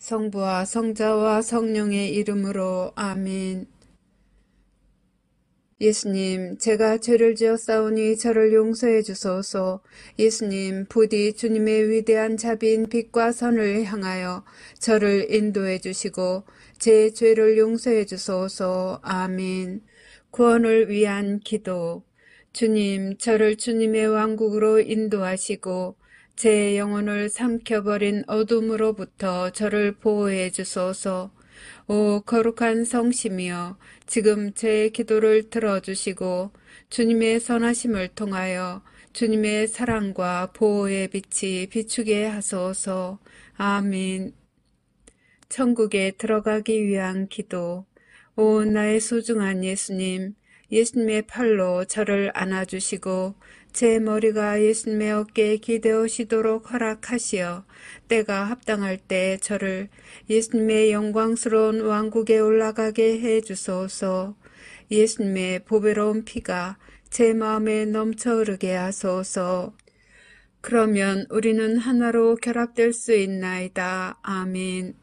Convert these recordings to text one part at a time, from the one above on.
성부와 성자와 성령의 이름으로 아멘. 예수님, 제가 죄를 지었사오니 저를 용서해 주소서. 예수님, 부디 주님의 위대한 자비인 빛과 선을 향하여 저를 인도해 주시고 제 죄를 용서해 주소서. 아멘. 구원을 위한 기도. 주님, 저를 주님의 왕국으로 인도하시고 제 영혼을 삼켜버린 어둠으로부터 저를 보호해 주소서. 오 거룩한 성심이여, 지금 제 기도를 들어주시고 주님의 선하심을 통하여 주님의 사랑과 보호의 빛이 비추게 하소서. 아멘. 천국에 들어가기 위한 기도. 오 나의 소중한 예수님, 예수님의 팔로 저를 안아주시고 제 머리가 예수님의 어깨에 기대어시도록 허락하시어 때가 합당할 때 저를 예수님의 영광스러운 왕국에 올라가게 해주소서. 예수님의 보배로운 피가 제 마음에 넘쳐 흐르게 하소서. 그러면 우리는 하나로 결합될 수 있나이다. 아멘.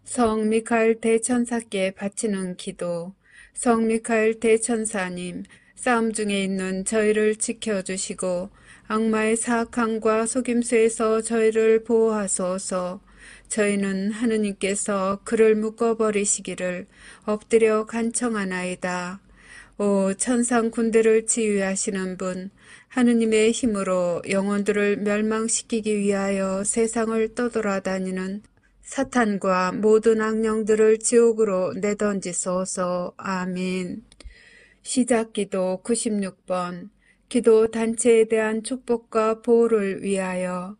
성 미카엘 대천사께 바치는 기도. 성 미카엘 대천사님, 싸움 중에 있는 저희를 지켜주시고 악마의 사악함과 속임수에서 저희를 보호하소서. 저희는 하느님께서 그를 묶어버리시기를 엎드려 간청하나이다. 오 천상 군대를 지휘하시는 분, 하느님의 힘으로 영혼들을 멸망시키기 위하여 세상을 떠돌아다니는 사탄과 모든 악령들을 지옥으로 내던지소서. 아멘. 시작기도 96번. 기도 단체에 대한 축복과 보호를 위하여.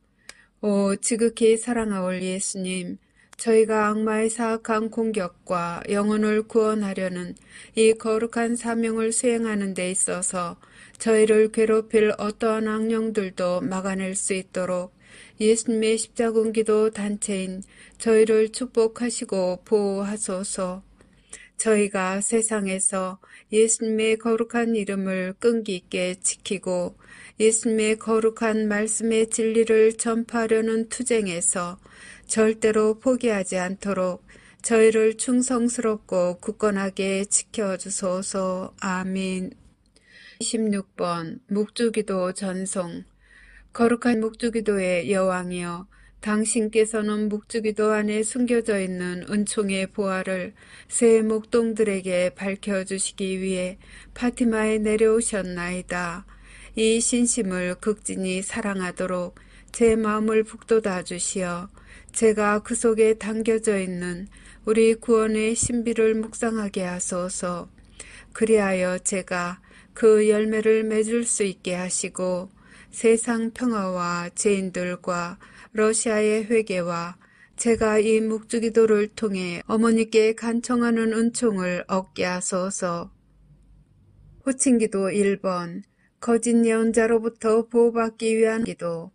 오 지극히 사랑하올 예수님, 저희가 악마의 사악한 공격과 영혼을 구원하려는 이 거룩한 사명을 수행하는 데 있어서 저희를 괴롭힐 어떠한 악령들도 막아낼 수 있도록 예수님의 십자군기도 단체인 저희를 축복하시고 보호하소서. 저희가 세상에서 예수님의 거룩한 이름을 끈기 있게 지키고 예수님의 거룩한 말씀의 진리를 전파하려는 투쟁에서 절대로 포기하지 않도록 저희를 충성스럽고 굳건하게 지켜주소서. 아멘. 26번 묵주기도 전송. 거룩한 묵주기도의 여왕이여, 당신께서는 묵주기도 안에 숨겨져 있는 은총의 보화를 새 목동들에게 밝혀주시기 위해 파티마에 내려오셨나이다. 이 신심을 극진히 사랑하도록 제 마음을 북돋아 주시어 제가 그 속에 담겨져 있는 우리 구원의 신비를 묵상하게 하소서. 그리하여 제가 그 열매를 맺을 수 있게 하시고 세상 평화와 죄인들과 러시아의 회개와 제가 이 묵주기도를 통해 어머니께 간청하는 은총을 얻게 하소서. 호칭기도 1번. 거짓 예언자로부터 보호받기 위한 기도.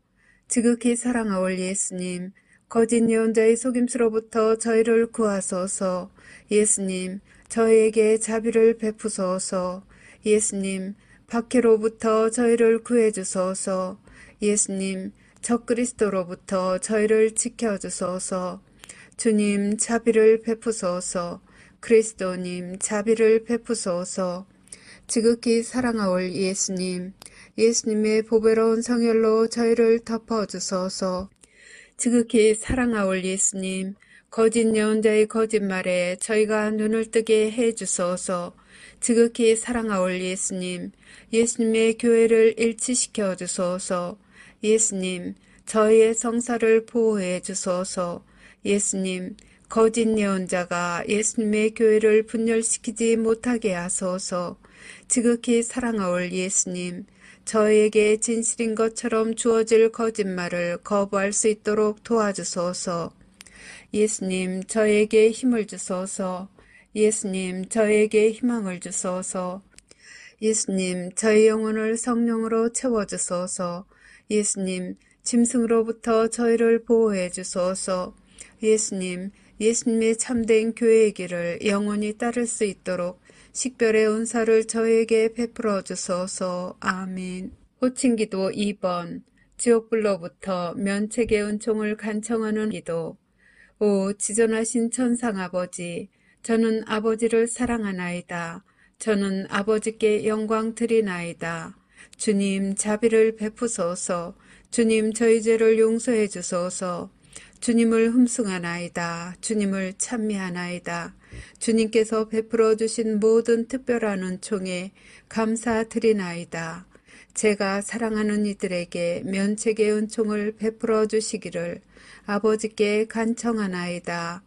지극히 사랑하올 예수님, 거짓 예언자의 속임수로부터 저희를 구하소서. 예수님, 저희에게 자비를 베푸소서. 예수님, 박해로부터 저희를 구해주소서. 예수님, 적그리스도로부터 저희를 지켜주소서. 주님, 자비를 베푸소서. 그리스도님, 자비를 베푸소서. 지극히 사랑하올 예수님, 예수님의 보배로운 성혈로 저희를 덮어주소서. 지극히 사랑하올 예수님, 거짓 예언자의 거짓말에 저희가 눈을 뜨게 해주소서. 지극히 사랑하올 예수님, 예수님의 교회를 일치시켜 주소서. 예수님, 저희의 성사를 보호해 주소서. 예수님, 거짓 예언자가 예수님의 교회를 분열시키지 못하게 하소서. 지극히 사랑하올 예수님, 저희에게 진실인 것처럼 주어질 거짓말을 거부할 수 있도록 도와주소서. 예수님, 저에게 힘을 주소서. 예수님, 저에게 희망을 주소서. 예수님, 저희 영혼을 성령으로 채워주소서. 예수님, 짐승으로부터 저희를 보호해 주소서. 예수님, 예수님의 참된 교회의 길을 영원히 따를 수 있도록 식별의 은사를 저에게 베풀어 주소서. 아멘. 호칭기도 2번. 지옥불로부터 면책의 은총을 간청하는 기도. 오 지존하신 천상 아버지, 저는 아버지를 사랑하나이다. 저는 아버지께 영광 드리나이다. 주님 자비를 베푸소서. 주님 저희 죄를 용서해 주소서. 주님을 흠숭하나이다. 주님을 찬미하나이다. 주님께서 베풀어 주신 모든 특별한 은총에 감사드리나이다. 제가 사랑하는 이들에게 면책의 은총을 베풀어 주시기를 아버지께 간청하나이다.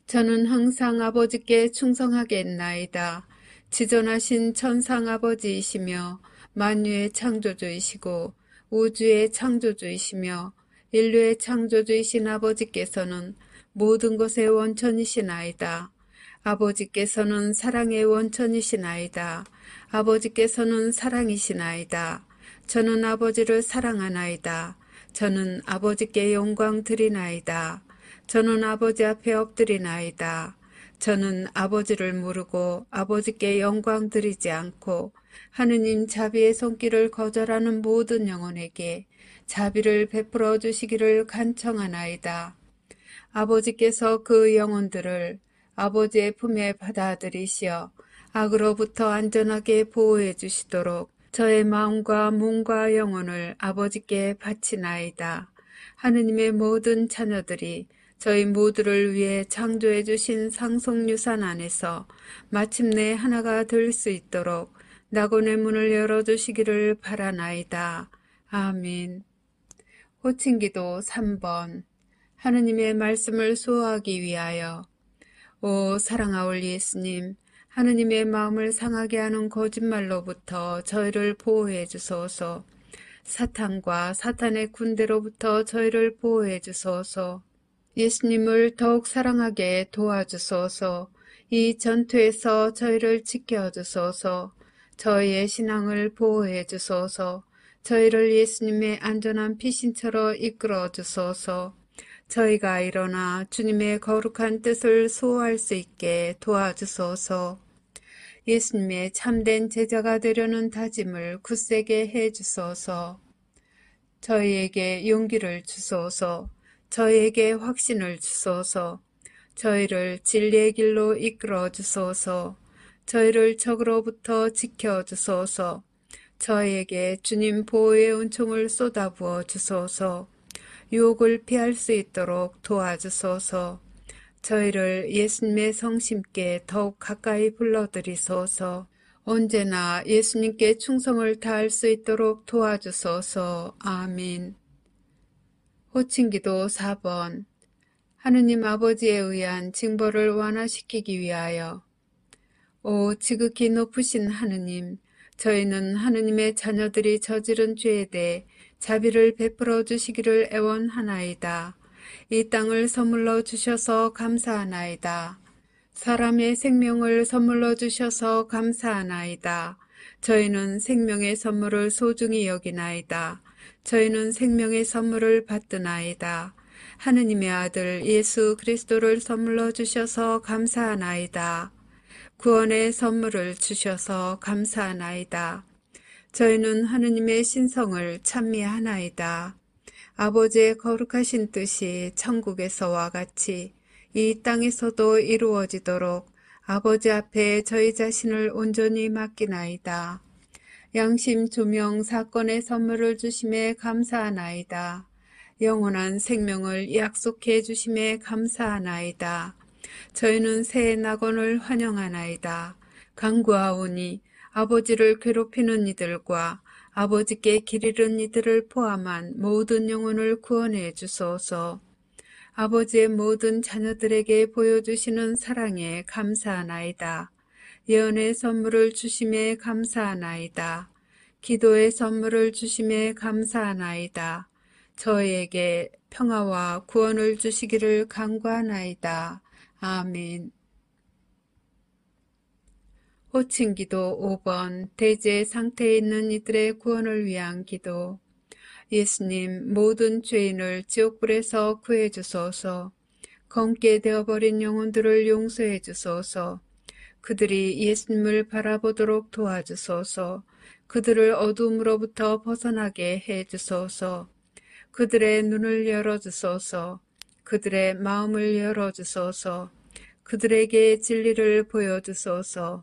저는 항상 아버지께 충성하겠나이다. 지존하신 천상 아버지이시며 만유의 창조주이시고 우주의 창조주이시며 인류의 창조주이신 아버지께서는 모든 것의 원천이시나이다. 아버지께서는 사랑의 원천이시나이다. 아버지께서는 사랑이시나이다. 저는 아버지를 사랑하나이다. 저는 아버지께 영광 드리나이다. 저는 아버지 앞에 엎드리나이다. 저는 아버지를 모르고 아버지께 영광 드리지 않고 하느님 자비의 손길을 거절하는 모든 영혼에게 자비를 베풀어 주시기를 간청하나이다. 아버지께서 그 영혼들을 아버지의 품에 받아들이시어 악으로부터 안전하게 보호해 주시도록 저의 마음과 몸과 영혼을 아버지께 바치나이다. 하느님의 모든 자녀들이 저희 모두를 위해 창조해 주신 상속유산 안에서 마침내 하나가 될 수 있도록 낙원의 문을 열어주시기를 바라나이다. 아멘. 호칭기도 3번. 하느님의 말씀을 수호하기 위하여. 오 사랑하올 예수님, 하느님의 마음을 상하게 하는 거짓말로부터 저희를 보호해 주소서. 사탄과 사탄의 군대로부터 저희를 보호해 주소서. 예수님을 더욱 사랑하게 도와주소서. 이 전투에서 저희를 지켜주소서. 저희의 신앙을 보호해 주소서. 저희를 예수님의 안전한 피신처로 이끌어 주소서. 저희가 일어나 주님의 거룩한 뜻을 수호할 수 있게 도와주소서. 예수님의 참된 제자가 되려는 다짐을 굳세게 해 주소서. 저희에게 용기를 주소서. 저희에게 확신을 주소서. 저희를 진리의 길로 이끌어 주소서. 저희를 적으로부터 지켜 주소서. 저희에게 주님 보호의 은총을 쏟아부어 주소서. 유혹을 피할 수 있도록 도와주소서. 저희를 예수님의 성심께 더욱 가까이 불러들이소서. 언제나 예수님께 충성을 다할 수 있도록 도와주소서. 아멘. 호칭기도 4번. 하느님 아버지에 의한 징벌을 완화시키기 위하여. 오 지극히 높으신 하느님, 저희는 하느님의 자녀들이 저지른 죄에 대해 자비를 베풀어 주시기를 애원하나이다. 이 땅을 선물로 주셔서 감사하나이다. 사람의 생명을 선물로 주셔서 감사하나이다. 저희는 생명의 선물을 소중히 여기나이다. 저희는 생명의 선물을 받드나이다. 하느님의 아들 예수 그리스도를 선물로 주셔서 감사하나이다. 구원의 선물을 주셔서 감사하나이다. 저희는 하느님의 신성을 찬미하나이다. 아버지의 거룩하신 뜻이 천국에서와 같이 이 땅에서도 이루어지도록 아버지 앞에 저희 자신을 온전히 맡기나이다. 양심 조명 사건의 선물을 주심에 감사하나이다. 영원한 생명을 약속해 주심에 감사하나이다. 저희는 새 낙원을 환영하나이다. 간구하오니 아버지를 괴롭히는 이들과 아버지께 길 잃은 이들을 포함한 모든 영혼을 구원해 주소서. 아버지의 모든 자녀들에게 보여주시는 사랑에 감사하나이다. 예언의 선물을 주심에 감사하나이다. 기도의 선물을 주심에 감사하나이다. 저희에게 평화와 구원을 주시기를 간구하나이다. 아멘. 호칭기도 5번. 대제 상태에 있는 이들의 구원을 위한 기도. 예수님, 모든 죄인을 지옥불에서 구해 주소서. 검게 되어버린 영혼들을 용서해 주소서. 그들이 예수님을 바라보도록 도와주소서. 그들을 어둠으로부터 벗어나게 해 주소서. 그들의 눈을 열어주소서. 그들의 마음을 열어주소서. 그들에게 진리를 보여주소서.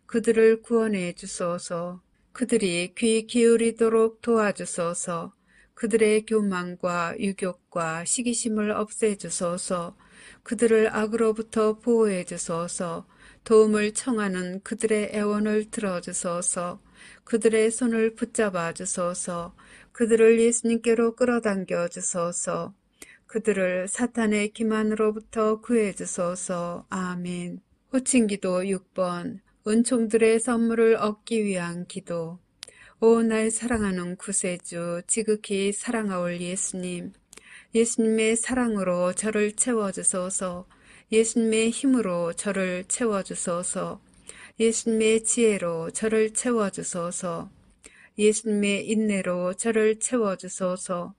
그들을 구원해 주소서. 그들이 귀 기울이도록 도와주소서. 그들의 교만과 유욕과 시기심을 없애주소서. 그들을 악으로부터 보호해 주소서. 도움을 청하는 그들의 애원을 들어주소서. 그들의 손을 붙잡아 주소서. 그들을 예수님께로 끌어당겨 주소서. 그들을 사탄의 기만으로부터 구해 주소서. 아멘. 호칭기도 6번. 은총들의 선물을 얻기 위한 기도. 오, 날 사랑하는 구세주, 지극히 사랑하올 예수님. 예수님의 사랑으로 저를 채워주소서. 예수님의 힘으로 저를 채워주소서. 예수님의 지혜로 저를 채워주소서. 예수님의 인내로 저를 채워주소서.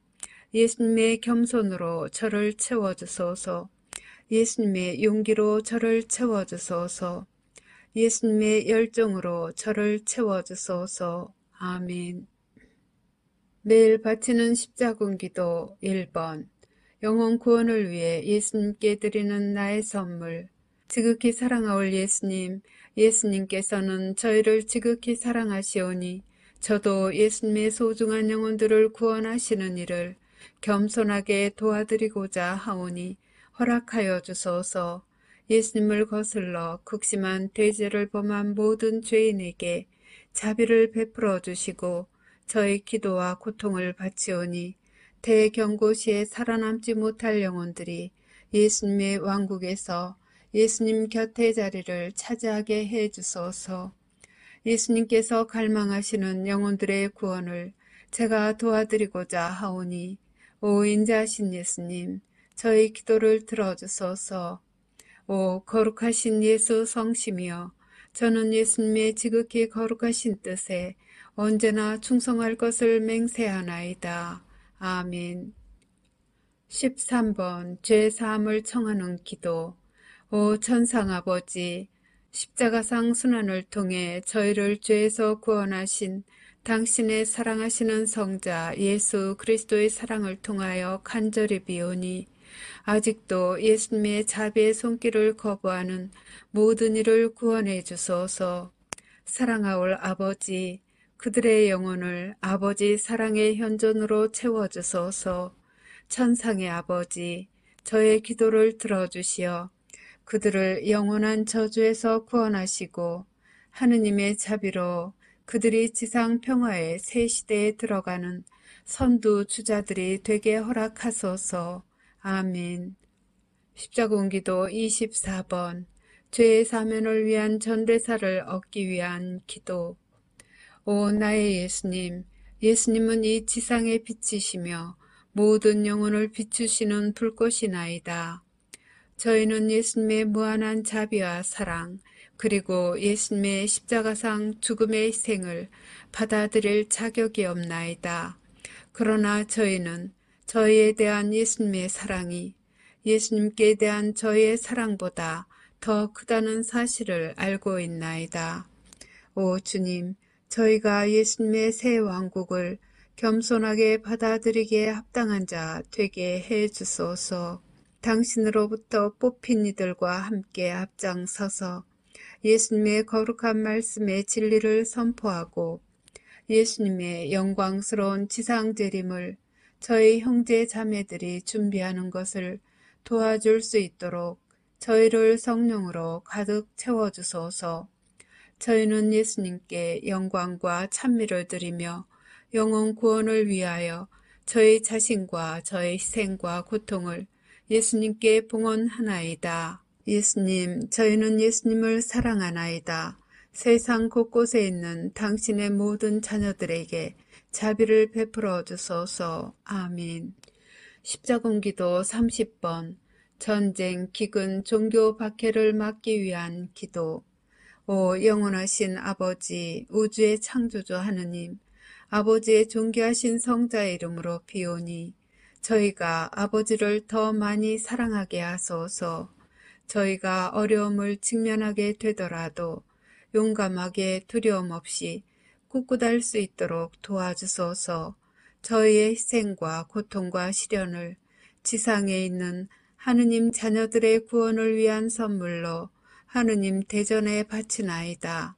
예수님의 겸손으로 저를 채워주소서. 예수님의 용기로 저를 채워주소서. 예수님의 열정으로 저를 채워주소서. 아멘. 매일 바치는 십자군기도 1번. 영혼 구원을 위해 예수님께 드리는 나의 선물. 지극히 사랑하올 예수님, 예수님께서는 저희를 지극히 사랑하시오니 저도 예수님의 소중한 영혼들을 구원하시는 일을 겸손하게 도와드리고자 하오니 허락하여 주소서. 예수님을 거슬러 극심한 대죄를 범한 모든 죄인에게 자비를 베풀어 주시고 저의 기도와 고통을 바치오니 대경고시에 살아남지 못할 영혼들이 예수님의 왕국에서 예수님 곁의 자리를 차지하게 해 주소서. 예수님께서 갈망하시는 영혼들의 구원을 제가 도와드리고자 하오니 오 인자하신 예수님, 저희 기도를 들어주소서. 오 거룩하신 예수 성심이여, 저는 예수님의 지극히 거룩하신 뜻에 언제나 충성할 것을 맹세하나이다. 아멘. 13번 죄사함을 청하는 기도. 오 천상아버지, 십자가상 순환을 통해 저희를 죄에서 구원하신 당신의 사랑하시는 성자 예수 그리스도의 사랑을 통하여 간절히 비오니 아직도 예수님의 자비의 손길을 거부하는 모든 이를 구원해 주소서. 사랑하올 아버지, 그들의 영혼을 아버지 사랑의 현존으로 채워주소서. 천상의 아버지, 저의 기도를 들어주시어 그들을 영원한 저주에서 구원하시고 하느님의 자비로 그들이 지상 평화의 새 시대에 들어가는 선두 주자들이 되게 허락하소서. 아멘. 십자군기도 24번. 죄의 사면을 위한 전대사를 얻기 위한 기도. 오 나의 예수님, 예수님은 이 지상의 빛이시며 모든 영혼을 비추시는 불꽃이나이다. 저희는 예수님의 무한한 자비와 사랑, 그리고 예수님의 십자가상 죽음의 희생을 받아들일 자격이 없나이다. 그러나 저희는 저희에 대한 예수님의 사랑이 예수님께 대한 저희의 사랑보다 더 크다는 사실을 알고 있나이다. 오 주님, 저희가 예수님의 새 왕국을 겸손하게 받아들이기에 합당한 자 되게 해 주소서. 당신으로부터 뽑힌 이들과 함께 앞장서서 예수님의 거룩한 말씀의 진리를 선포하고 예수님의 영광스러운 지상 재림을 저희 형제 자매들이 준비하는 것을 도와줄 수 있도록 저희를 성령으로 가득 채워주소서. 저희는 예수님께 영광과 찬미를 드리며 영혼 구원을 위하여 저희 자신과 저희 희생과 고통을 예수님께 봉헌하나이다. 예수님, 저희는 예수님을 사랑하나이다. 세상 곳곳에 있는 당신의 모든 자녀들에게 자비를 베풀어 주소서. 아멘. 십자군기도 30번. 전쟁, 기근, 종교 박해를 막기 위한 기도. 오 영원하신 아버지, 우주의 창조주 하느님, 아버지의 존귀하신 성자의 이름으로 비오니 저희가 아버지를 더 많이 사랑하게 하소서. 저희가 어려움을 직면하게 되더라도 용감하게 두려움 없이 굳굳할 수 있도록 도와주소서. 저희의 희생과 고통과 시련을 지상에 있는 하느님 자녀들의 구원을 위한 선물로 하느님 대전에 바치나이다.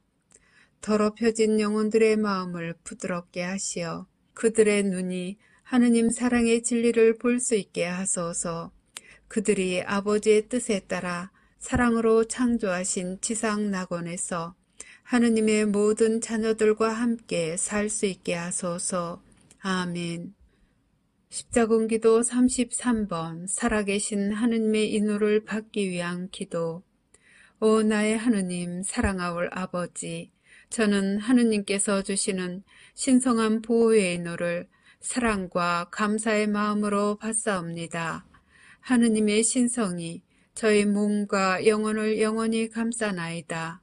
더럽혀진 영혼들의 마음을 부드럽게 하시어 그들의 눈이 하느님 사랑의 진리를 볼 수 있게 하소서. 그들이 아버지의 뜻에 따라 사랑으로 창조하신 지상 낙원에서 하느님의 모든 자녀들과 함께 살 수 있게 하소서. 아멘. 십자군기도 33번 살아계신 하느님의 인노를 받기 위한 기도. 오 나의 하느님 사랑하올 아버지, 저는 하느님께서 주시는 신성한 보호의 인노를 사랑과 감사의 마음으로 받사옵니다. 하느님의 신성이 저희 몸과 영혼을 영원히 감싸나이다.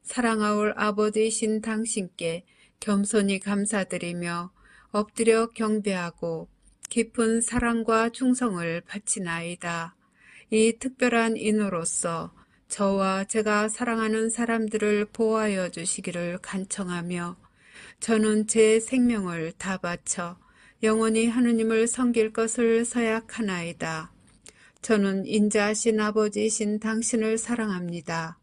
사랑하올 아버지이신 당신께 겸손히 감사드리며 엎드려 경배하고 깊은 사랑과 충성을 바치나이다. 이 특별한 인호로서 저와 제가 사랑하는 사람들을 보호하여 주시기를 간청하며 저는 제 생명을 다 바쳐 영원히 하느님을 섬길 것을 서약하나이다. 저는 인자하신 아버지이신 당신을 사랑합니다.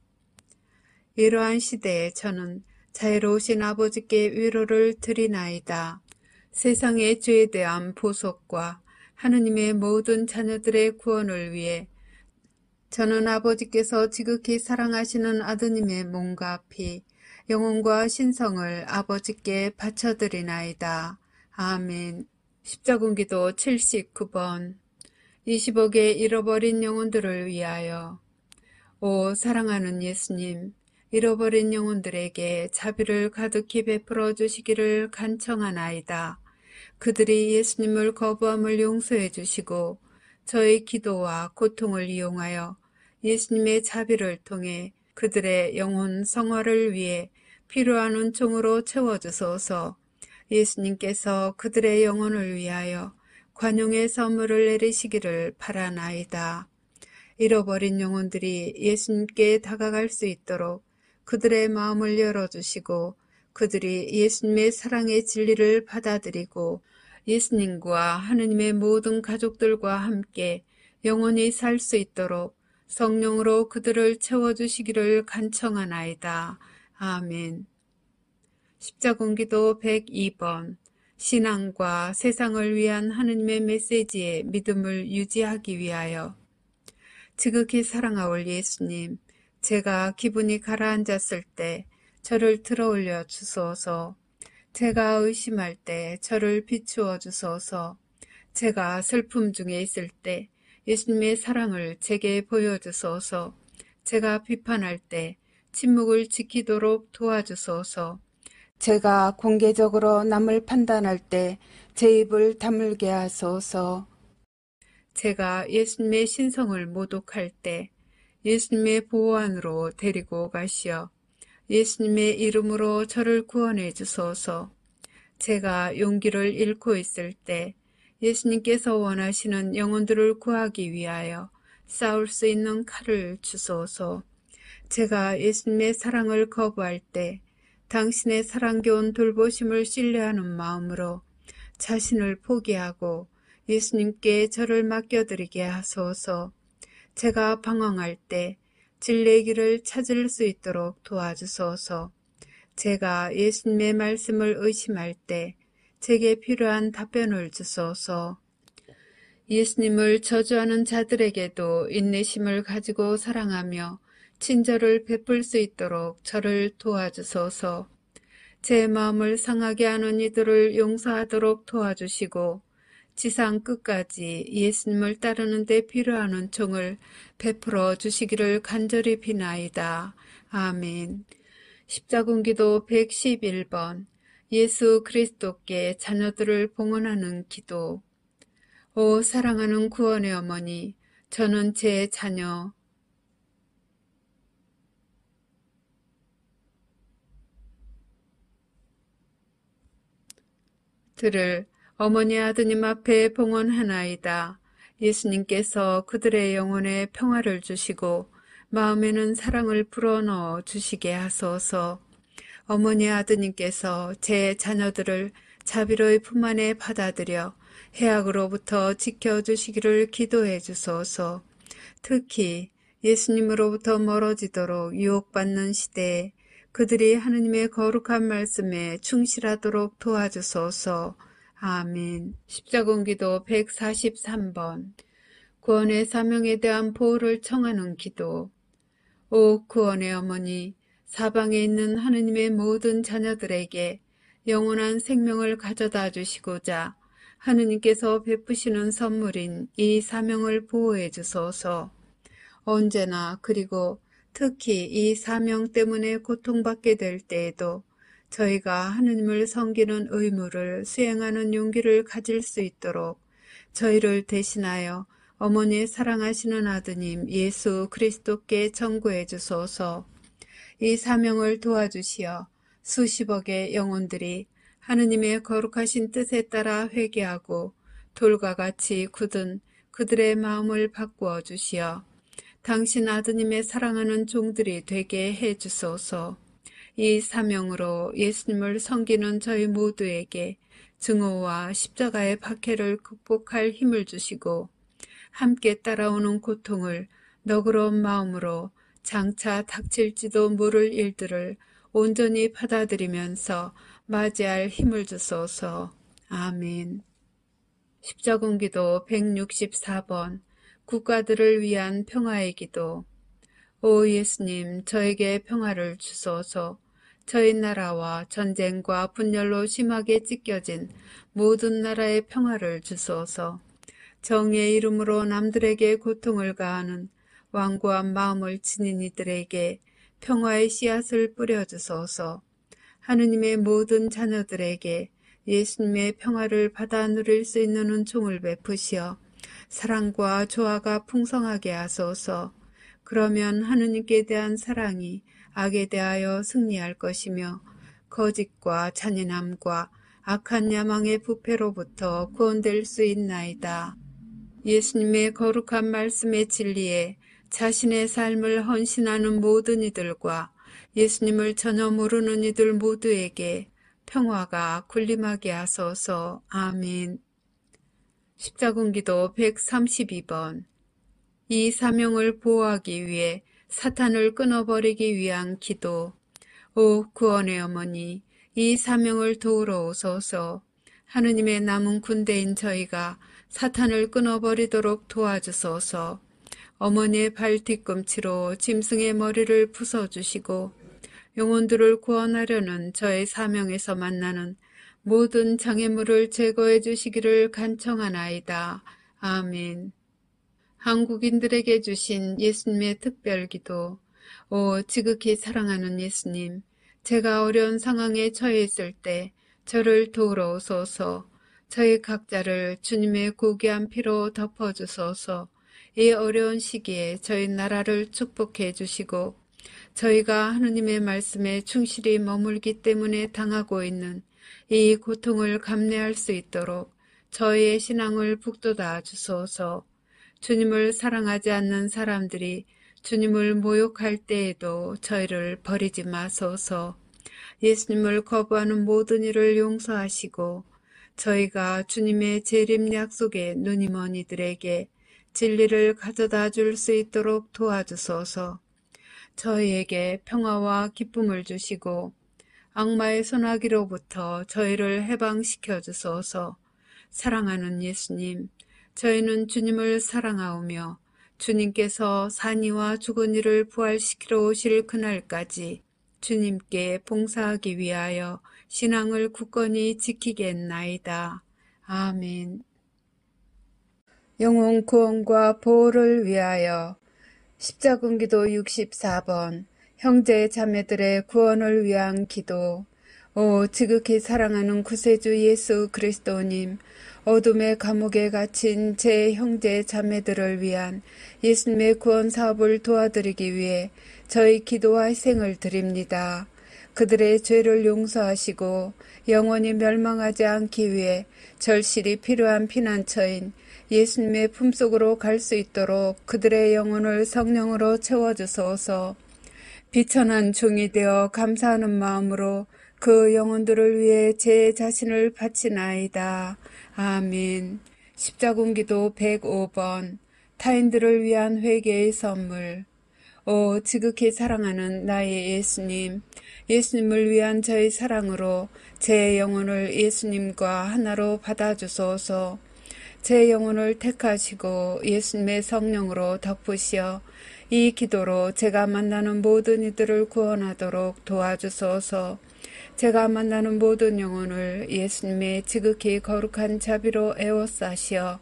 이러한 시대에 저는 자애로우신 아버지께 위로를 드리나이다. 세상의 죄에 대한 보속과 하느님의 모든 자녀들의 구원을 위해 저는 아버지께서 지극히 사랑하시는 아드님의 몸과 피, 영혼과 신성을 아버지께 바쳐드리나이다. 아멘. 십자군기도 79번 20억의 잃어버린 영혼들을 위하여. 오 사랑하는 예수님, 잃어버린 영혼들에게 자비를 가득히 베풀어 주시기를 간청하나이다. 그들이 예수님을 거부함을 용서해 주시고 저의 기도와 고통을 이용하여 예수님의 자비를 통해 그들의 영혼 성화를 위해 필요한 은총으로 채워주소서. 예수님께서 그들의 영혼을 위하여 관용의 선물을 내리시기를 바라나이다. 잃어버린 영혼들이 예수님께 다가갈 수 있도록 그들의 마음을 열어주시고 그들이 예수님의 사랑의 진리를 받아들이고 예수님과 하느님의 모든 가족들과 함께 영원히 살 수 있도록 성령으로 그들을 채워주시기를 간청하나이다. 아멘. 십자군기도 102번 신앙과 세상을 위한 하느님의 메시지에 믿음을 유지하기 위하여. 지극히 사랑하올 예수님, 제가 기분이 가라앉았을 때 저를 들어올려 주소서. 제가 의심할 때 저를 비추어 주소서. 제가 슬픔 중에 있을 때 예수님의 사랑을 제게 보여주소서. 제가 비판할 때 침묵을 지키도록 도와주소서. 제가 공개적으로 남을 판단할 때 제 입을 다물게 하소서. 제가 예수님의 신성을 모독할 때 예수님의 보호 안으로 데리고 가시어 예수님의 이름으로 저를 구원해 주소서. 제가 용기를 잃고 있을 때 예수님께서 원하시는 영혼들을 구하기 위하여 싸울 수 있는 칼을 주소서. 제가 예수님의 사랑을 거부할 때 당신의 사랑겨운 돌보심을 신뢰하는 마음으로 자신을 포기하고 예수님께 저를 맡겨드리게 하소서. 제가 방황할 때 진리의 길을 찾을 수 있도록 도와주소서. 제가 예수님의 말씀을 의심할 때 제게 필요한 답변을 주소서. 예수님을 저주하는 자들에게도 인내심을 가지고 사랑하며 친절을 베풀 수 있도록 저를 도와주소서. 제 마음을 상하게 하는 이들을 용서하도록 도와주시고 지상 끝까지 예수님을 따르는 데 필요한 은총을 베풀어 주시기를 간절히 비나이다. 아멘. 십자군기도 111번 예수 그리스도께 자녀들을 봉헌하는 기도. 오 사랑하는 구원의 어머니, 저는 제 자녀 들을 어머니 아드님 앞에 봉헌하나이다. 예수님께서 그들의 영혼에 평화를 주시고 마음에는 사랑을 불어넣어 주시게 하소서. 어머니 아드님께서 제 자녀들을 자비로이 품 안에 받아들여 해악으로부터 지켜주시기를 기도해 주소서. 특히 예수님으로부터 멀어지도록 유혹받는 시대에 그들이 하느님의 거룩한 말씀에 충실하도록 도와주소서. 아멘. 십자군기도 143번. 구원의 사명에 대한 보호를 청하는 기도. 오 구원의 어머니, 사방에 있는 하느님의 모든 자녀들에게 영원한 생명을 가져다 주시고자 하느님께서 베푸시는 선물인 이 사명을 보호해 주소서. 언제나 그리고 특히 이 사명 때문에 고통받게 될 때에도 저희가 하느님을 섬기는 의무를 수행하는 용기를 가질 수 있도록 저희를 대신하여 어머니의 사랑하시는 아드님 예수 그리스도께 청구해 주소서. 이 사명을 도와주시어 수십억의 영혼들이 하느님의 거룩하신 뜻에 따라 회개하고 돌과 같이 굳은 그들의 마음을 바꾸어 주시어 당신 아드님의 사랑하는 종들이 되게 해 주소서. 이 사명으로 예수님을 섬기는 저희 모두에게 증오와 십자가의 박해를 극복할 힘을 주시고 함께 따라오는 고통을 너그러운 마음으로 장차 닥칠지도 모를 일들을 온전히 받아들이면서 맞이할 힘을 주소서. 아멘. 십자군기도 164번. 국가들을 위한 평화의 기도. 오 예수님, 저에게 평화를 주소서. 저희 나라와 전쟁과 분열로 심하게 찢겨진 모든 나라의 평화를 주소서. 정의의 이름으로 남들에게 고통을 가하는 완고한 마음을 지닌 이들에게 평화의 씨앗을 뿌려주소서. 하느님의 모든 자녀들에게 예수님의 평화를 받아 누릴 수 있는 은총을 베푸시어 사랑과 조화가 풍성하게 하소서. 그러면 하느님께 대한 사랑이 악에 대하여 승리할 것이며 거짓과 잔인함과 악한 야망의 부패로부터 구원될 수 있나이다. 예수님의 거룩한 말씀의 진리에 자신의 삶을 헌신하는 모든 이들과 예수님을 전혀 모르는 이들 모두에게 평화가 군림하게 하소서. 아멘. 십자군기도 132번. 이 사명을 보호하기 위해 사탄을 끊어버리기 위한 기도. 오 구원의 어머니, 이 사명을 도우러 오소서. 하느님의 남은 군대인 저희가 사탄을 끊어버리도록 도와주소서. 어머니의 발 뒤꿈치로 짐승의 머리를 부숴주시고 영혼들을 구원하려는 저의 사명에서 만나는 모든 장애물을 제거해 주시기를 간청하나이다. 아멘. 한국인들에게 주신 예수님의 특별기도. 오 지극히 사랑하는 예수님, 제가 어려운 상황에 처해 있을 때 저를 도우러 오소서. 저희 각자를 주님의 고귀한 피로 덮어주소서. 이 어려운 시기에 저희 나라를 축복해 주시고 저희가 하느님의 말씀에 충실히 머물기 때문에 당하고 있는 이 고통을 감내할 수 있도록 저희의 신앙을 북돋아 주소서. 주님을 사랑하지 않는 사람들이 주님을 모욕할 때에도 저희를 버리지 마소서. 예수님을 거부하는 모든 일을 용서하시고 저희가 주님의 재림 약속에 눈이 먼 이들에게 진리를 가져다 줄 수 있도록 도와주소서. 저희에게 평화와 기쁨을 주시고 악마의 손아귀로부터 저희를 해방시켜 주소서. 사랑하는 예수님, 저희는 주님을 사랑하오며 주님께서 산이와 죽은 이를 부활시키러 오실 그날까지 주님께 봉사하기 위하여 신앙을 굳건히 지키겠나이다. 아멘. 영혼 구원과 보호를 위하여 십자군기도 64번. 형제 자매들의 구원을 위한 기도. 오 지극히 사랑하는 구세주 예수 그리스도님, 어둠의 감옥에 갇힌 제 형제 자매들을 위한 예수님의 구원 사업을 도와드리기 위해 저희 기도와 희생을 드립니다. 그들의 죄를 용서하시고 영원히 멸망하지 않기 위해 절실히 필요한 피난처인 예수님의 품속으로 갈 수 있도록 그들의 영혼을 성령으로 채워주소서. 비천한 종이 되어 감사하는 마음으로 그 영혼들을 위해 제 자신을 바치나이다. 아멘. 십자군기도 105번 타인들을 위한 회개의 선물. 오 지극히 사랑하는 나의 예수님, 예수님을 위한 저의 사랑으로 제 영혼을 예수님과 하나로 받아주소서. 제 영혼을 택하시고 예수님의 성령으로 덮으시어 이 기도로 제가 만나는 모든 이들을 구원하도록 도와주소서. 제가 만나는 모든 영혼을 예수님의 지극히 거룩한 자비로 에워싸시어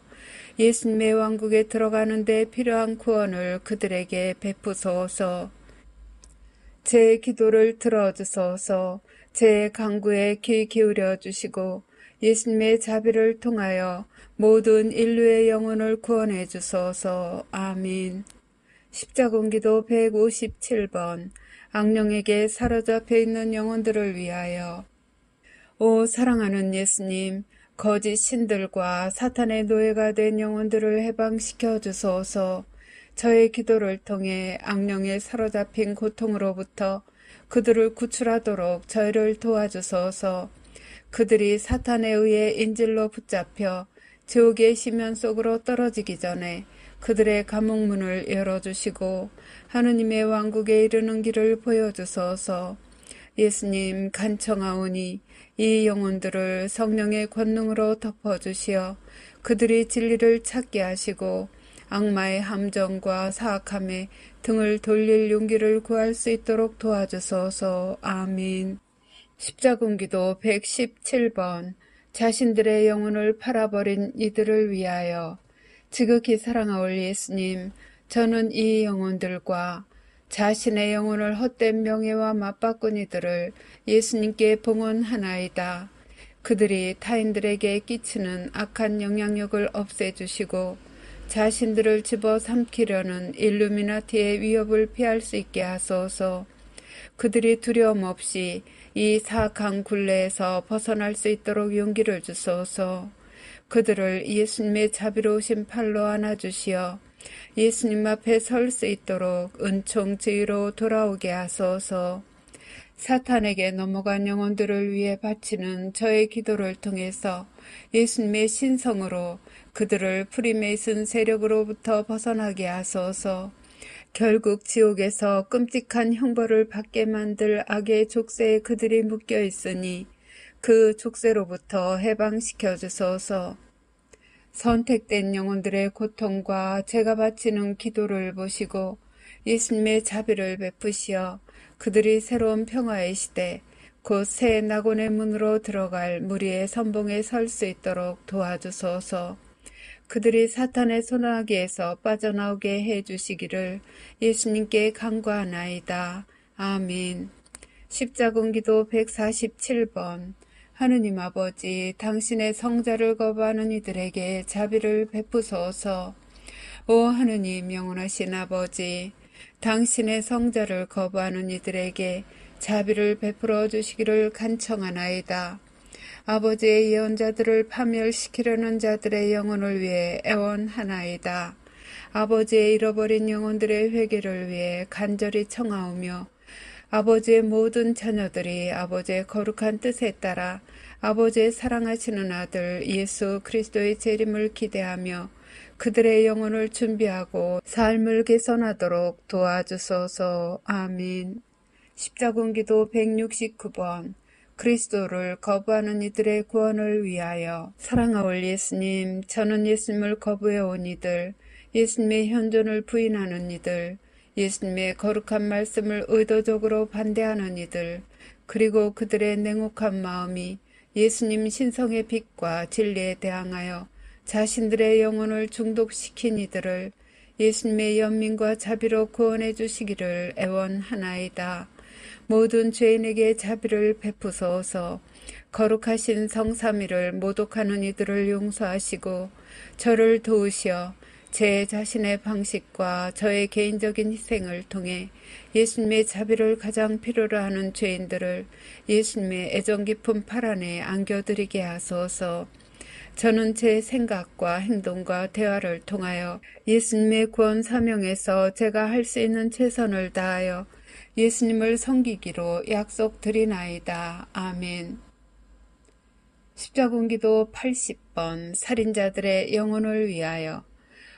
예수님의 왕국에 들어가는 데 필요한 구원을 그들에게 베푸소서. 제 기도를 들어주소서. 제 간구에 귀 기울여 주시고 예수님의 자비를 통하여 모든 인류의 영혼을 구원해 주소서. 아멘. 십자군기도 157번 악령에게 사로잡혀 있는 영혼들을 위하여. 오 사랑하는 예수님, 거짓 신들과 사탄의 노예가 된 영혼들을 해방시켜 주소서. 저의 기도를 통해 악령에 사로잡힌 고통으로부터 그들을 구출하도록 저희를 도와주소서. 그들이 사탄에 의해 인질로 붙잡혀 지옥의 심연 속으로 떨어지기 전에 그들의 감옥문을 열어주시고 하느님의 왕국에 이르는 길을 보여주소서. 예수님 간청하오니 이 영혼들을 성령의 권능으로 덮어주시어 그들이 진리를 찾게 하시고 악마의 함정과 사악함에 등을 돌릴 용기를 구할 수 있도록 도와주소서. 아멘. 십자군기도 117번 자신들의 영혼을 팔아버린 이들을 위하여. 지극히 사랑하올 예수님, 저는 이 영혼들과 자신의 영혼을 헛된 명예와 맞바꾼 이들을 예수님께 봉헌하나이다. 그들이 타인들에게 끼치는 악한 영향력을 없애주시고 자신들을 집어삼키려는 일루미나티의 위협을 피할 수 있게 하소서. 그들이 두려움 없이 이 사악한 굴레에서 벗어날 수 있도록 용기를 주소서. 그들을 예수님의 자비로우신 팔로 안아주시어 예수님 앞에 설 수 있도록 은총 지위로 돌아오게 하소서. 사탄에게 넘어간 영혼들을 위해 바치는 저의 기도를 통해서 예수님의 신성으로 그들을 프리메이슨 세력으로부터 벗어나게 하소서. 결국 지옥에서 끔찍한 형벌을 받게 만들 악의 족쇄에 그들이 묶여 있으니 그 족쇄로부터 해방시켜 주소서. 선택된 영혼들의 고통과 제가 바치는 기도를 보시고 예수님의 자비를 베푸시어 그들이 새로운 평화의 시대, 곧 새 낙원의 문으로 들어갈 무리의 선봉에 설 수 있도록 도와주소서. 그들이 사탄의 손아귀에서 빠져나오게 해주시기를 예수님께 간구하나이다. 아멘. 십자군기도 147번 하느님 아버지, 당신의 성자를 거부하는 이들에게 자비를 베푸소서. 오 하느님 영원하신 아버지, 당신의 성자를 거부하는 이들에게 자비를 베풀어 주시기를 간청하나이다. 아버지의 예언자들을 파멸시키려는 자들의 영혼을 위해 애원하나이다. 아버지의 잃어버린 영혼들의 회개를 위해 간절히 청하오며 아버지의 모든 자녀들이 아버지의 거룩한 뜻에 따라 아버지의 사랑하시는 아들 예수 그리스도의 재림을 기대하며 그들의 영혼을 준비하고 삶을 개선하도록 도와주소서. 아멘. 십자군기도 169번 그리스도를 거부하는 이들의 구원을 위하여. 사랑하올 예수님, 저는 예수님을 거부해온 이들, 예수님의 현존을 부인하는 이들, 예수님의 거룩한 말씀을 의도적으로 반대하는 이들, 그리고 그들의 냉혹한 마음이 예수님 신성의 빛과 진리에 대항하여 자신들의 영혼을 중독시킨 이들을 예수님의 연민과 자비로 구원해 주시기를 애원하나이다. 모든 죄인에게 자비를 베푸소서. 거룩하신 성삼위를 모독하는 이들을 용서하시고 저를 도우시어 제 자신의 방식과 저의 개인적인 희생을 통해 예수님의 자비를 가장 필요로 하는 죄인들을 예수님의 애정 깊은 팔 안에 안겨드리게 하소서. 저는 제 생각과 행동과 대화를 통하여 예수님의 구원 사명에서 제가 할 수 있는 최선을 다하여 예수님을 섬기기로 약속드리나이다. 아멘. 십자군기도 80번 살인자들의 영혼을 위하여.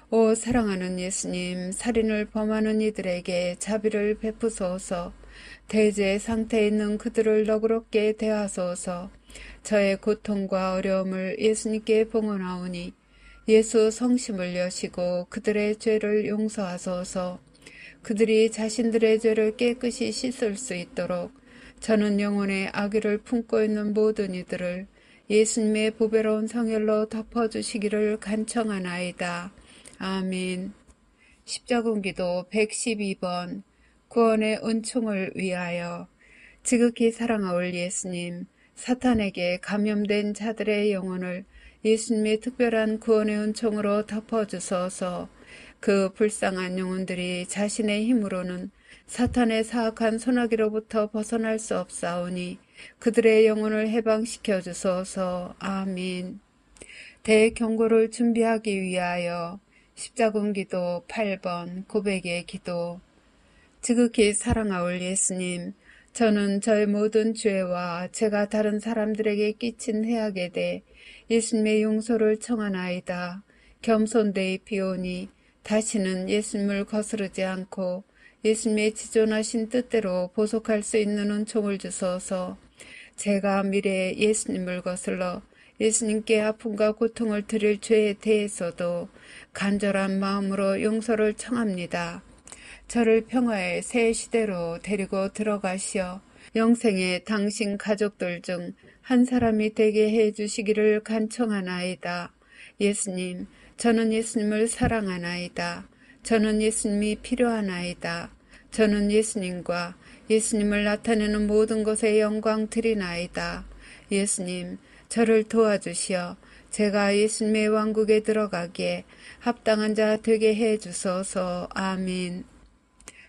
오 사랑하는 예수님, 살인을 범하는 이들에게 자비를 베푸소서. 대죄의 상태에 있는 그들을 너그럽게 대하소서. 저의 고통과 어려움을 예수님께 봉헌하오니 예수 성심을 여시고 그들의 죄를 용서하소서. 그들이 자신들의 죄를 깨끗이 씻을 수 있도록 저는 영혼의 악의를 품고 있는 모든 이들을 예수님의 보배로운 성혈로 덮어주시기를 간청하나이다. 아멘. 십자군기도 112번 구원의 은총을 위하여. 지극히 사랑하올 예수님, 사탄에게 감염된 자들의 영혼을 예수님의 특별한 구원의 은총으로 덮어주소서. 그 불쌍한 영혼들이 자신의 힘으로는 사탄의 사악한 소나기로부터 벗어날 수 없사오니 그들의 영혼을 해방시켜 주소서. 아멘. 대경고를 준비하기 위하여. 십자군기도 8번 고백의 기도. 지극히 사랑하올 예수님, 저는 저의 모든 죄와 제가 다른 사람들에게 끼친 해악에 대해 예수님의 용서를 청하나이다. 겸손되이 비오니 다시는 예수님을 거스르지 않고 예수님의 지존하신 뜻대로 보속할 수 있는 은총을 주소서. 제가 미래에 예수님을 거슬러 예수님께 아픔과 고통을 드릴 죄에 대해서도 간절한 마음으로 용서를 청합니다. 저를 평화의 새 시대로 데리고 들어가시어 영생에 당신 가족들 중 한 사람이 되게 해 주시기를 간청하나이다. 예수님, 저는 예수님을 사랑하나이다. 저는 예수님이 필요하나이다. 저는 예수님과 예수님을 나타내는 모든 것에 영광 드리나이다. 예수님, 저를 도와주시어 제가 예수님의 왕국에 들어가기에 합당한 자 되게 해 주소서. 아멘.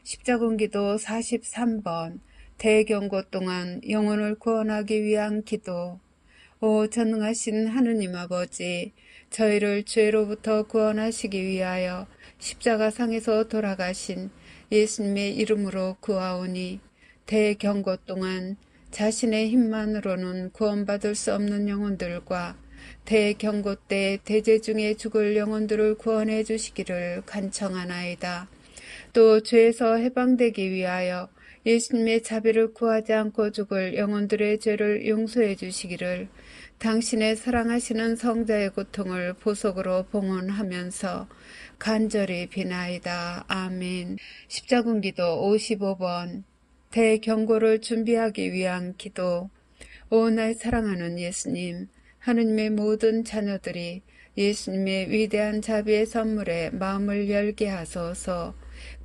십자군기도 43번 대경고 동안 영혼을 구원하기 위한 기도. 오 전능하신 하느님 아버지, 저희를 죄로부터 구원하시기 위하여 십자가상에서 돌아가신 예수님의 이름으로 구하오니 대경고 동안 자신의 힘만으로는 구원받을 수 없는 영혼들과 대경고 때 대제 중에 죽을 영혼들을 구원해 주시기를 간청하나이다. 또 죄에서 해방되기 위하여 예수님의 자비를 구하지 않고 죽을 영혼들의 죄를 용서해 주시기를 당신의 사랑하시는 성자의 고통을 보석으로 봉헌하면서 간절히 비나이다. 아멘. 십자군기도 55번 대경고를 준비하기 위한 기도. 오 날 사랑하는 예수님, 하느님의 모든 자녀들이 예수님의 위대한 자비의 선물에 마음을 열게 하소서.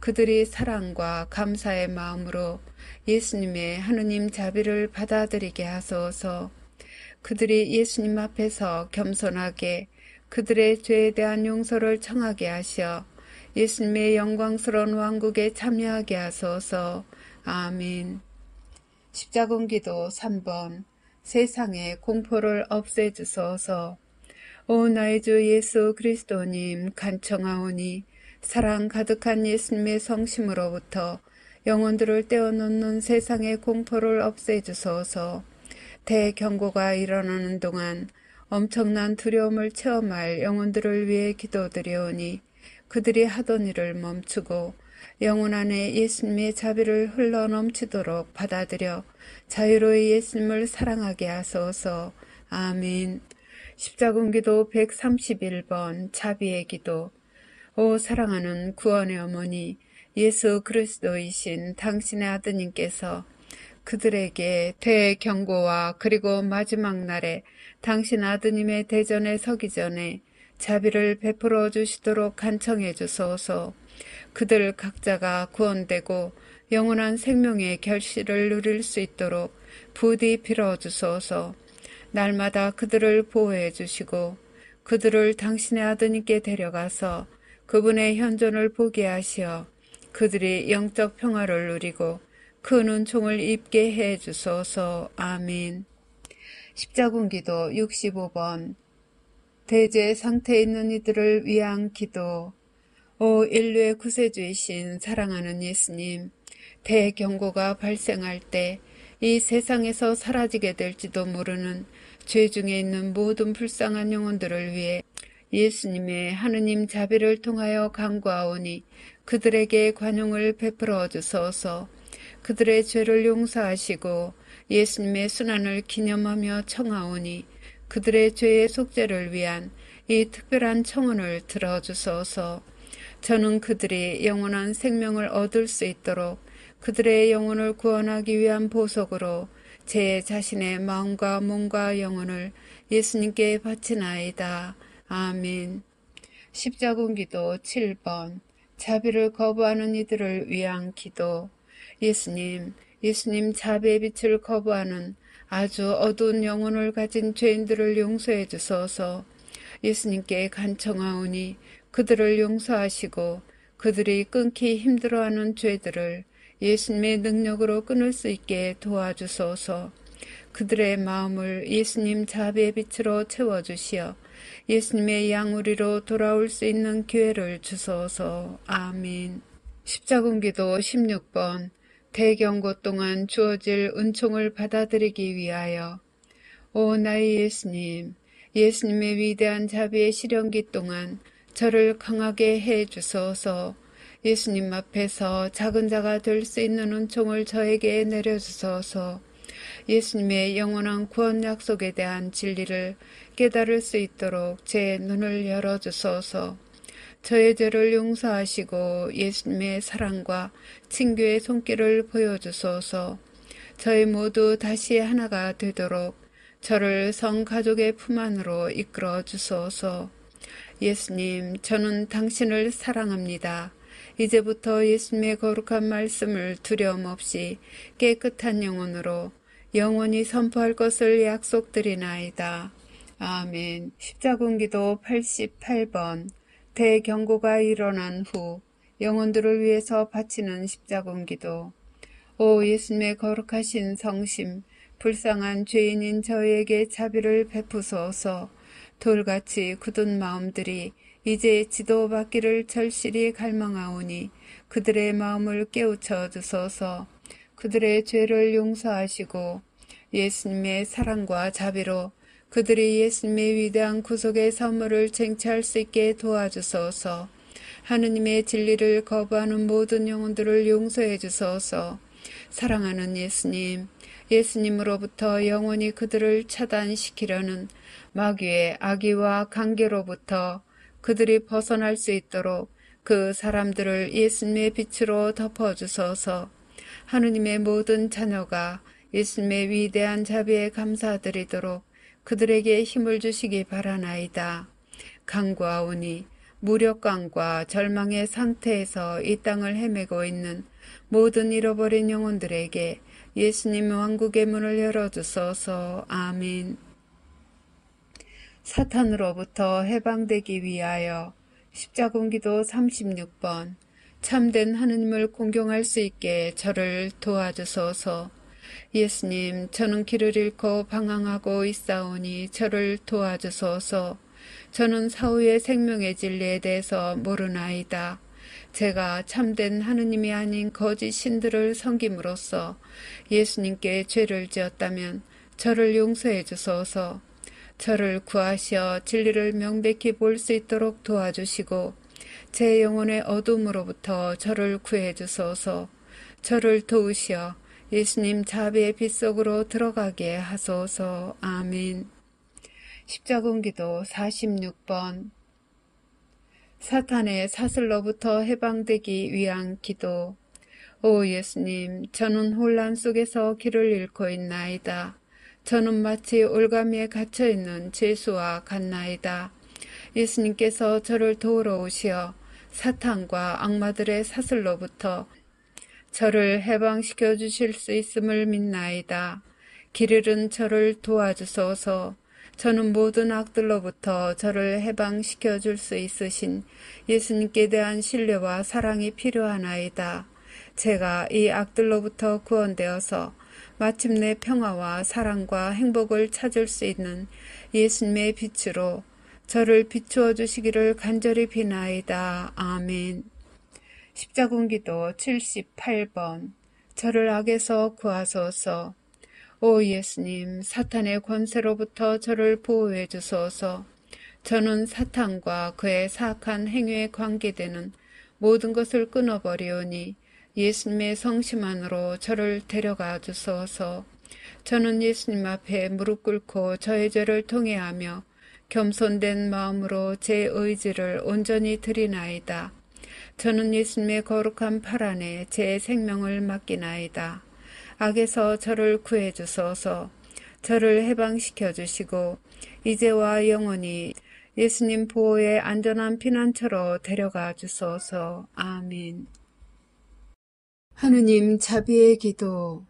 그들이 사랑과 감사의 마음으로 예수님의 하느님 자비를 받아들이게 하소서. 그들이 예수님 앞에서 겸손하게 그들의 죄에 대한 용서를 청하게 하시어 예수님의 영광스러운 왕국에 참여하게 하소서. 아멘. 십자군기도 3번 세상의 공포를 없애주소서. 오 나의 주 예수 그리스도님, 간청하오니 사랑 가득한 예수님의 성심으로부터 영혼들을 떼어놓는 세상의 공포를 없애주소서. 대경고가 일어나는 동안 엄청난 두려움을 체험할 영혼들을 위해 기도드리오니 그들이 하던 일을 멈추고 영혼 안에 예수님의 자비를 흘러 넘치도록 받아들여 자유로이 예수님을 사랑하게 하소서. 아멘. 십자군기도 131번 자비의 기도. 오 사랑하는 구원의 어머니, 예수 그리스도이신 당신의 아드님께서 그들에게 대경고와 그리고 마지막 날에 당신 아드님의 대전에 서기 전에 자비를 베풀어 주시도록 간청해 주소서. 그들 각자가 구원되고 영원한 생명의 결실을 누릴 수 있도록 부디 빌어주소서. 날마다 그들을 보호해 주시고 그들을 당신의 아드님께 데려가서 그분의 현존을 보게 하시어 그들이 영적 평화를 누리고 큰 은총을 입게 해 주소서. 아멘. 십자군기도 65번 대제 상태에 있는 이들을 위한 기도. 오 인류의 구세주이신 사랑하는 예수님, 대경고가 발생할 때 이 세상에서 사라지게 될지도 모르는 죄 중에 있는 모든 불쌍한 영혼들을 위해 예수님의 하느님 자비를 통하여 간구하오니 그들에게 관용을 베풀어 주소서. 그들의 죄를 용서하시고 예수님의 순환을 기념하며 청하오니 그들의 죄의 속죄를 위한 이 특별한 청혼을 들어주소서. 저는 그들이 영원한 생명을 얻을 수 있도록 그들의 영혼을 구원하기 위한 보석으로 제 자신의 마음과 몸과 영혼을 예수님께 바치나이다. 아멘. 십자군기도 7번 자비를 거부하는 이들을 위한 기도. 예수님 자비의 빛을 거부하는 아주 어두운 영혼을 가진 죄인들을 용서해 주소서. 예수님께 간청하오니 그들을 용서하시고 그들이 끊기 힘들어하는 죄들을 예수님의 능력으로 끊을 수 있게 도와주소서. 그들의 마음을 예수님 자비의 빛으로 채워주시어 예수님의 양우리로 돌아올 수 있는 기회를 주소서. 아멘. 십자군기도 16번 대경고 동안 주어질 은총을 받아들이기 위하여. 오 나의 예수님의 위대한 자비의 시련기 동안 저를 강하게 해 주소서. 예수님 앞에서 작은 자가 될 수 있는 은총을 저에게 내려주소서. 예수님의 영원한 구원 약속에 대한 진리를 깨달을 수 있도록 제 눈을 열어주소서. 저의 죄를 용서하시고 예수님의 사랑과 친교의 손길을 보여주소서. 저희 모두 다시 하나가 되도록 저를 성가족의 품 안으로 이끌어 주소서. 예수님, 저는 당신을 사랑합니다. 이제부터 예수님의 거룩한 말씀을 두려움 없이 깨끗한 영혼으로 영원히 선포할 것을 약속드리나이다. 아멘. 십자군기도 88번 대경고가 일어난 후 영혼들을 위해서 바치는 십자군기도. 오 예수님의 거룩하신 성심, 불쌍한 죄인인 저희에게 자비를 베푸소서. 돌같이 굳은 마음들이 이제 지도받기를 절실히 갈망하오니 그들의 마음을 깨우쳐 주소서. 그들의 죄를 용서하시고 예수님의 사랑과 자비로 그들이 예수님의 위대한 구속의 선물을 쟁취할 수 있게 도와주소서. 하느님의 진리를 거부하는 모든 영혼들을 용서해 주소서. 사랑하는 예수님으로부터 영원히 그들을 차단시키려는 마귀의 악의와 관계로부터 그들이 벗어날 수 있도록 그 사람들을 예수님의 빛으로 덮어주소서. 하느님의 모든 자녀가 예수님의 위대한 자비에 감사드리도록 그들에게 힘을 주시기 바라나이다. 간구하오니 무력감과 절망의 상태에서 이 땅을 헤매고 있는 모든 잃어버린 영혼들에게 예수님 왕국의 문을 열어주소서. 아멘. 사탄으로부터 해방되기 위하여. 십자군기도 36번 참된 하느님을 공경할 수 있게 저를 도와주소서. 예수님, 저는 길을 잃고 방황하고 있사오니 저를 도와주소서. 저는 사후의 생명의 진리에 대해서 모르나이다. 제가 참된 하느님이 아닌 거짓 신들을 섬김으로써 예수님께 죄를 지었다면 저를 용서해 주소서. 저를 구하시어 진리를 명백히 볼 수 있도록 도와주시고 제 영혼의 어둠으로부터 저를 구해 주소서. 저를 도우시어 예수님 자비의 빛 속으로 들어가게 하소서. 아멘. 십자군기도 46번 사탄의 사슬로부터 해방되기 위한 기도. 오 예수님, 저는 혼란 속에서 길을 잃고 있나이다. 저는 마치 올가미에 갇혀있는 죄수와 같나이다. 예수님께서 저를 도우러 오시어 사탄과 악마들의 사슬로부터 저를 해방시켜 주실 수 있음을 믿나이다. 길 잃은 저를 도와주소서. 저는 모든 악들로부터 저를 해방시켜 줄 수 있으신 예수님께 대한 신뢰와 사랑이 필요하나이다. 제가 이 악들로부터 구원되어서 마침내 평화와 사랑과 행복을 찾을 수 있는 예수님의 빛으로 저를 비추어 주시기를 간절히 비나이다. 아멘. 십자군기도 78번 저를 악에서 구하소서. 오 예수님, 사탄의 권세로부터 저를 보호해 주소서. 저는 사탄과 그의 사악한 행위에 관계되는 모든 것을 끊어버리오니 예수님의 성심안으로 저를 데려가 주소서. 저는 예수님 앞에 무릎 꿇고 저의 죄를 통회하며 겸손된 마음으로 제 의지를 온전히 드리나이다. 저는 예수님의 거룩한 팔 안에 제 생명을 맡기나이다. 악에서 저를 구해 주소서. 저를 해방시켜 주시고 이제와 영원히 예수님 보호의 안전한 피난처로 데려가 주소서. 아멘. 하느님 자비의 기도.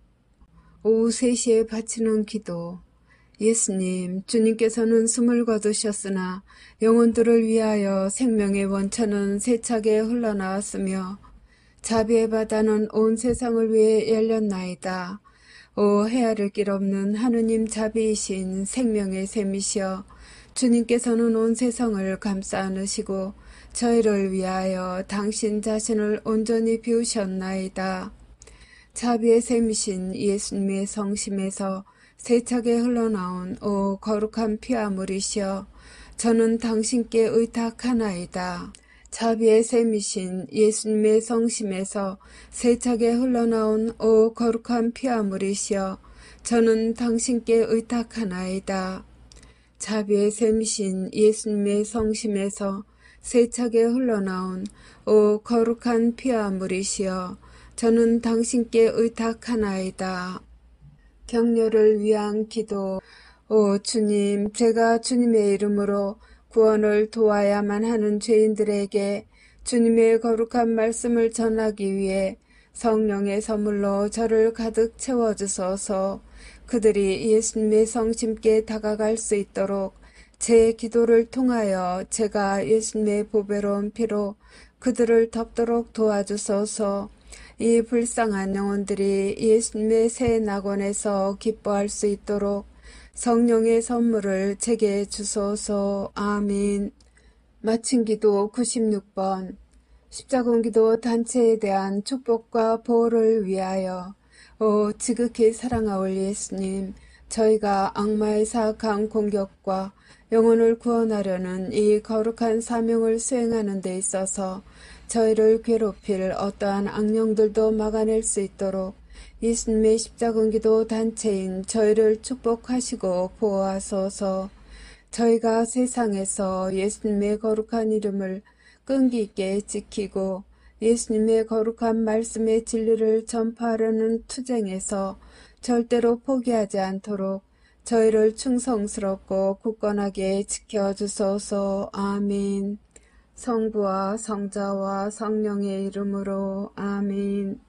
오후 3시에 바치는 기도. 예수님, 주님께서는 숨을 거두셨으나 영혼들을 위하여 생명의 원천은 세차게 흘러나왔으며 자비의 바다는 온 세상을 위해 열렸나이다. 오 헤아릴 길 없는 하느님 자비이신 생명의 샘이시여, 주님께서는 온 세상을 감싸 안으시고 저희를 위하여 당신 자신을 온전히 비우셨나이다. 자비의 샘이신 예수님의 성심에서 세차게 흘러나온 오 거룩한 피아물이시여, 저는 당신께 의탁하나이다. 자비의 샘이신 예수님의 성심에서 세차게 흘러나온 오 거룩한 피아물이시여, 저는 당신께 의탁하나이다. 자비의 샘이신 예수님의 성심에서 세차게 흘러나온 오 거룩한 피아물이시여, 저는 당신께 의탁하나이다. 격려를 위한 기도. 오 주님, 제가 주님의 이름으로 구원을 도와야만 하는 죄인들에게 주님의 거룩한 말씀을 전하기 위해 성령의 선물로 저를 가득 채워주소서. 그들이 예수님의 성심께 다가갈 수 있도록 제 기도를 통하여 제가 예수님의 보배로운 피로 그들을 덮도록 도와주소서. 이 불쌍한 영혼들이 예수님의 새 낙원에서 기뻐할 수 있도록 성령의 선물을 제게 주소서. 아멘. 마친 기도 96번. 십자군기도 단체에 대한 축복과 보호를 위하여. 오 지극히 사랑하올 예수님, 저희가 악마의 사악한 공격과 영혼을 구원하려는 이 거룩한 사명을 수행하는 데 있어서 저희를 괴롭힐 어떠한 악령들도 막아낼 수 있도록 예수님의 십자군기도 단체인 저희를 축복하시고 보호하소서. 저희가 세상에서 예수님의 거룩한 이름을 끈기 있게 지키고 예수님의 거룩한 말씀의 진리를 전파하려는 투쟁에서 절대로 포기하지 않도록 저희를 충성스럽고 굳건하게 지켜주소서. 아멘. 성부와 성자와 성령의 이름으로 아멘.